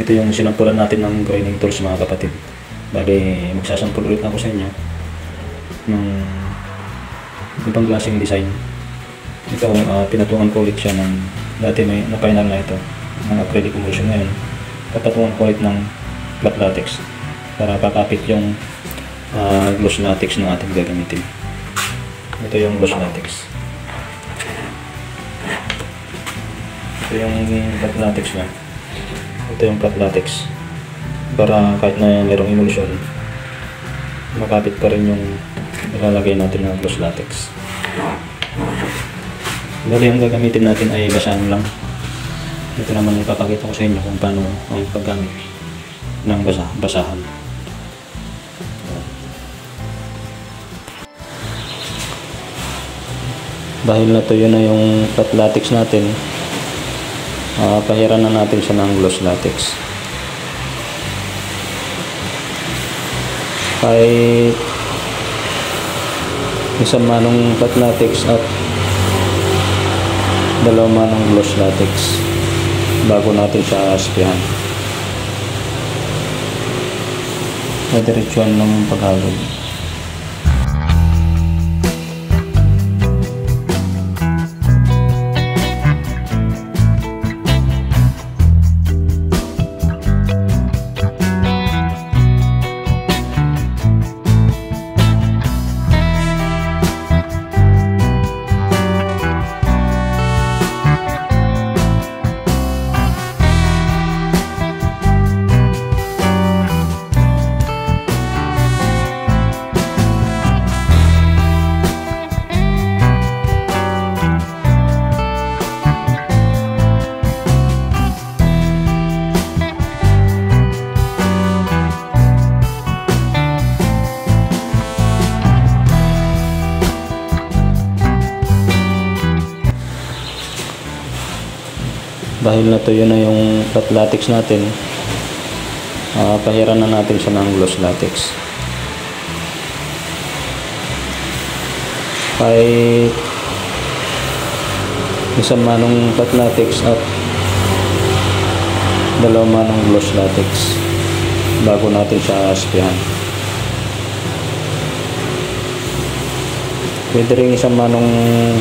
Ito yung sinampulan natin ng grinding tools mga kapatid. Bali, magsasampul ulit ako sa inyo ng ibang klaseng design. Ito, pinatungan ko ulit siya ng dati may na final na ito ng acrylic emulsion. Ngayon papatungan ko ulit ng flat latex para kakapit yung gloss latex na ating gagamitin. Ito yung gloss latex. Ito yung flat latex na. Ito yung flat latex para kahit na mayroong emulsion makapit pa rin yung ilalagay natin ng gloss latex. Bali, ang gagamitin natin ay basahan lang. Ito naman ipapakita ko sa inyo kung paano ang paggamit ng basahan. Dahil natuyo na yung flat latex natin, pahiran na natin siya ng gloss latex. Kahit isang manong flat latex at dalawang manong gloss latex bago natin siya aspihan. Diretsuhan ng paghalog. Dahil natuyo na yung flat latex natin, pahiran na natin siya ng gloss latex. Kahit isang manong flat latex at dalawang manong gloss latex bago natin siya aspihan. Pwede rin isang manong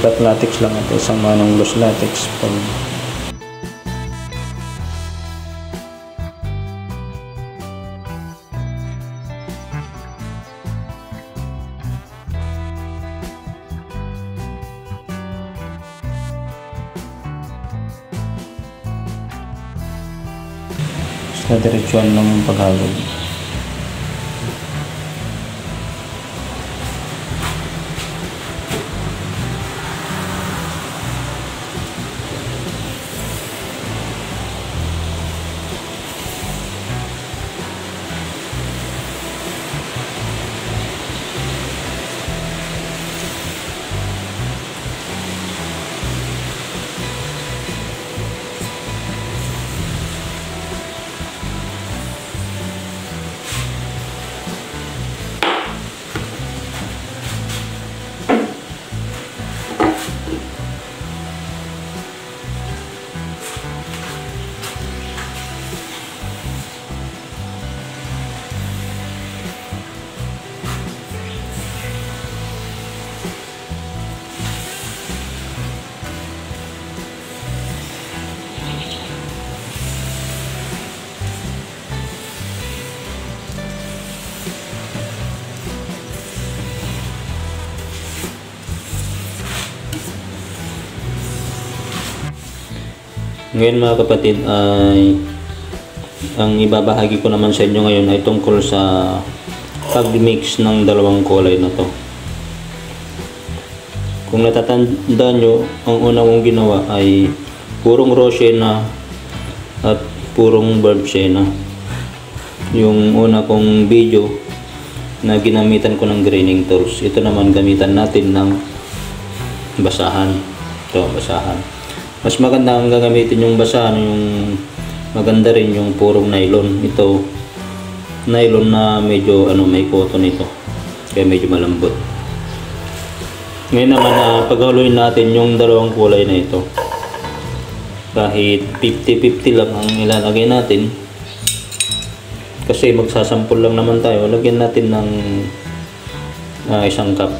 flat latex lang at isang manong gloss latex pag sa diretsuhan ng paghalog. Ngayon mga kapatid, ay ang ibabahagi ko naman sa inyo ngayon ay tungkol sa pag-mix ng dalawang kulay na to. Kung natatandaan nyo, ang una kong ginawa ay purong raw sienna at purong burnt sienna. Yung una kong video na ginamitan ko ng grinding tools, ito naman gamitan natin ng basahan. Ito, basahan. Mas maganda ang gagamitin yung basahan, yung maganda rin yung purong nylon. Ito, nylon na medyo may cotton ito, kaya medyo malambot. Ngayon naman, paghaluin natin yung dalawang kulay na ito. Kahit 50-50 lang ang ilalagay natin Kasi magsasampol lang naman tayo, lagyan natin ng isang cup.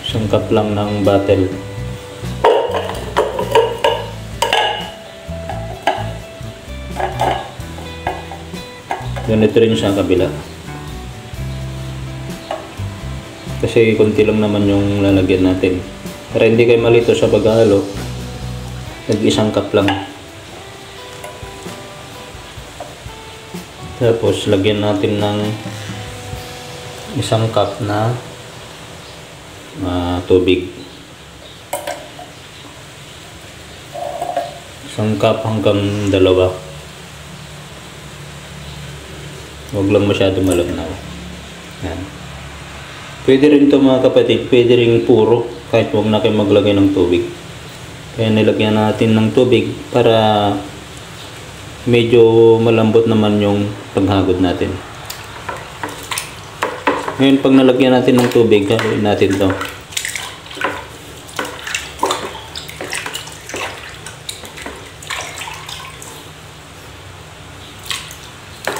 Isang cup lang ng bottle. Ganito rin sa kabila. Kasi konti lang naman yung lalagyan natin. Para hindi kayo malito sa paghahalo, nag-isang cup lang. Tapos lagyan natin ng isang cup na tubig. Isang cup hanggang 2. Huwag lang masyado malabnaw. Yan. Pwede rin ito mga kapatid, pwede rin puro kahit huwag na kayo maglagay ng tubig. Kaya nilagyan natin ng tubig para medyo malambot naman yung paghagod natin. Ngayon pag nalagyan natin ng tubig, haluin natin to.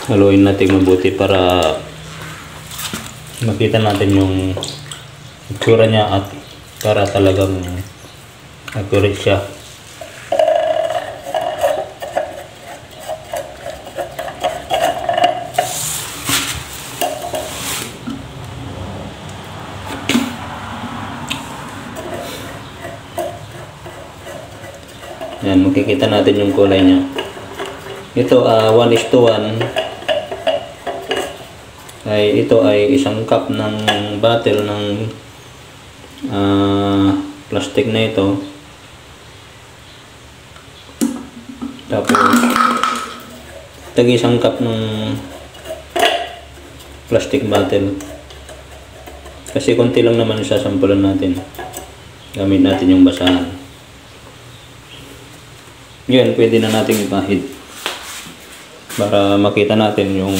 Haluin natin mabuti para makita natin yung itsura niya at para talagang accurate siya. Yan, makikita natin yung kulay niya. Ito 1:1 ito ay isang cup ng bottle ng plastic na ito. Tapos isang cup ng plastic bottle. Kasi konti lang naman yung sasampulan natin. Gamit natin yung basahan. Yun, pwede na natin ipahid para makita natin yung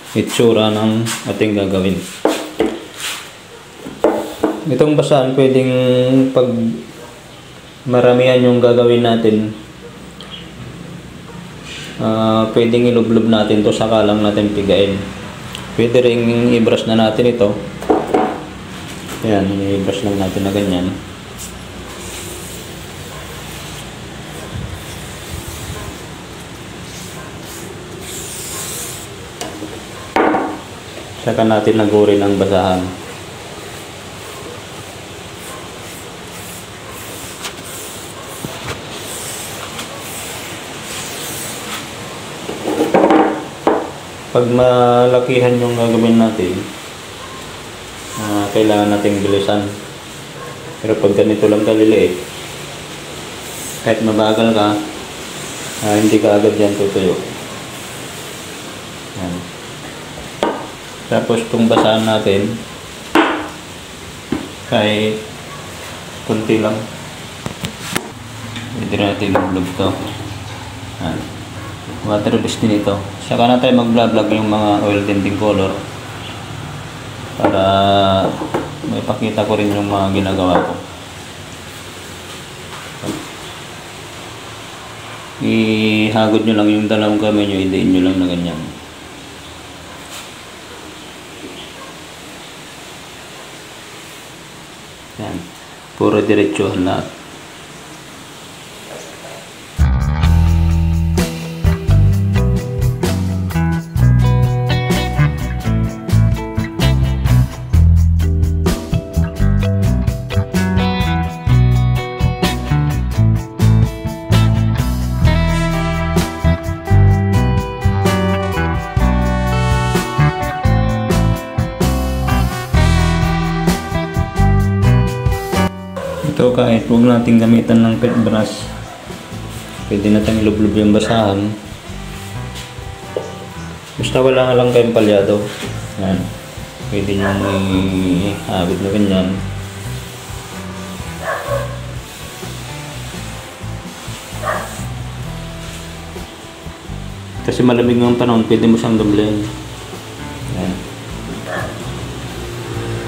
itsura ng ating gagawin. Itong basahan, pwedeng pag maramihan yung gagawin natin, pwedeng ilublob natin to, saka lang natin pigain. Pwede ring i-brush na natin ito. Ayan, i-brush lang natin na ganyan. Saka natin lagurin ang basahan. Pag malakihan yung gagawin natin, kailangan nating bilisan. Pero pag ganito lang kaliliit, kahit mabagal ka, hindi ka agad yan tutuyo. Yan. Tapos itong basahan natin, kahit kunti lang, pwede natin i-vlog ito. Water based din ito. Saka na tayo mag-vlog yung mga oil tinting color para may pakita ko rin yung mga ginagawa ko. Ihagod nyo lang yung dalawang kamay nyo, idiin nyo lang na ganyan. Yan. Puro diretsuhan lahat. Ito kahit huwag natin gamitan ng pet brush, pwede natin ilublob yung basahan. Basta wala lang kayong palyado. Yan. Pwede nyo i-habit na ganyan. Kasi malamig ng panahon, pwede mo siyang doblehin. Yan.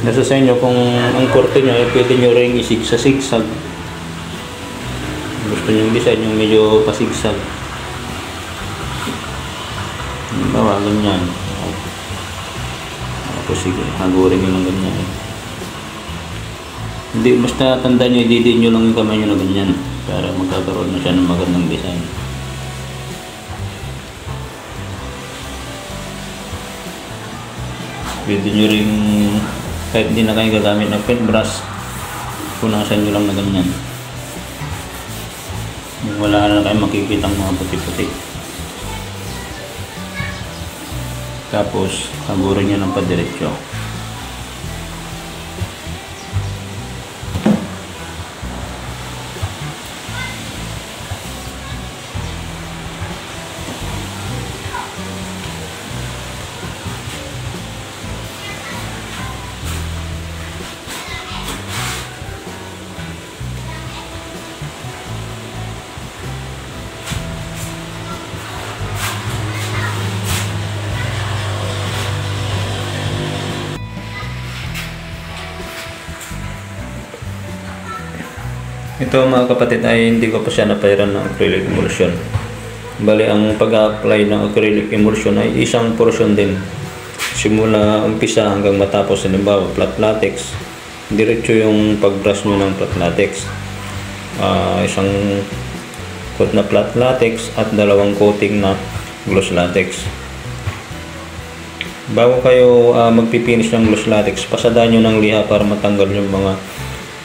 Nasa sa inyo kung ang korte nyo, pwede nyo rin isigsag. Gusto nyo yung design yung medyo pasigsag. Halimbawa, ganyan. Tapos sige, hagurin nyo ng ganyan. Hindi, basta tandaan nyo, ididiin nyo lang yung kamay nyo na ganyan para magkakaroon na siya ng magandang design. Pwede nyo rin, kahit hindi na kayo gagamit ng paintbrush, punasan nyo lang na ganyan. Wala na kayo makikita ang mga puti-puti. Tapos, hagurin nyo ng padiretso. Ito mga kapatid ay hindi ko pa siya napairan ng acrylic emulsion. Bali ang pag-apply ng acrylic emulsion ay isang portion din. Simula umpisa hanggang matapos, halimbawa flat latex, diretso yung pag-brush nyo ng flat latex. Isang coat na flat latex at dalawang coating na gloss latex. Bago kayo magpipinish ng gloss latex, pasadaan nyo ng liha para matanggal yung mga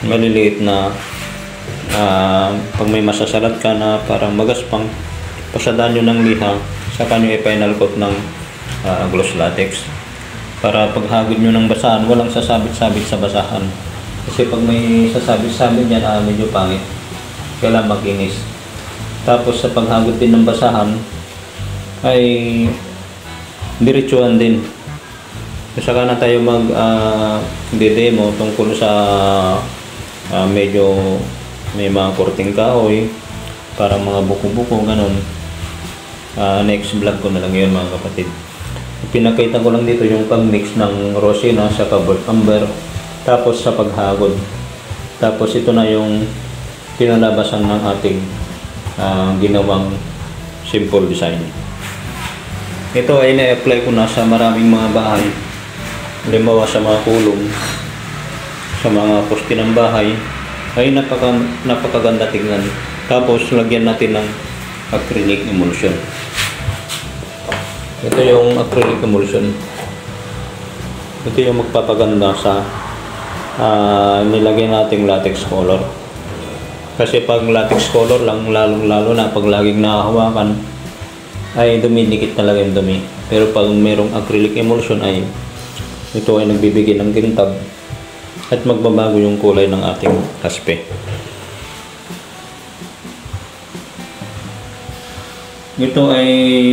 maliliit na pag may masasalat ka na parang magaspang, pasadaan nyo ng liha, saka nyo i-final coat ng gloss latex para paghagod nyo ng basahan, walang sasabit-sabit sa basahan. Kasi pag may sasabit-sabit yan, medyo pangit, kailangan makinis. Tapos sa paghagod din ng basahan ay diretsuhan din. Saka na tayo mag-demo tungkol sa medyo may mga korting kahoy, parang mga buko-buko, ganun. Next vlog ko na lang yun mga kapatid. Pinakita ko lang dito yung pag-mix ng rosina sa burnt umber, tapos sa paghagod. Tapos ito na yung pinalabasan ng ating ginawang simple design. Ito ay na-apply ko na sa maraming mga bahay. Halimbawa sa mga kulong, sa mga poste ng bahay, ay napakaganda tingnan. Tapos lagyan natin ng acrylic emulsion. Ito yung acrylic emulsion. Ito yung magpapaganda sa nilagay nating latex color. Kasi pag latex color lang, lalo na pag laging nakahawakan, ay dumidikit talaga yung dumi. Pero pag mayroong acrylic emulsion ay ito ay nagbibigay ng kintab at magbabago yung kulay ng ating haspe. Ito ay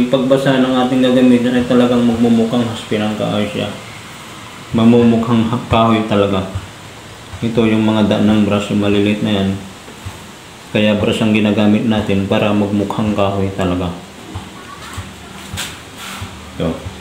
pagbasa ng ating gagamitan ay talagang magmumukhang haspe ng kahoy siya. Mamumukhang kahoy talaga. Ito yung mga daan ng brush, yung maliliit na yan. Kaya brush ang ginagamit natin para magmukhang kahoy talaga. Ito.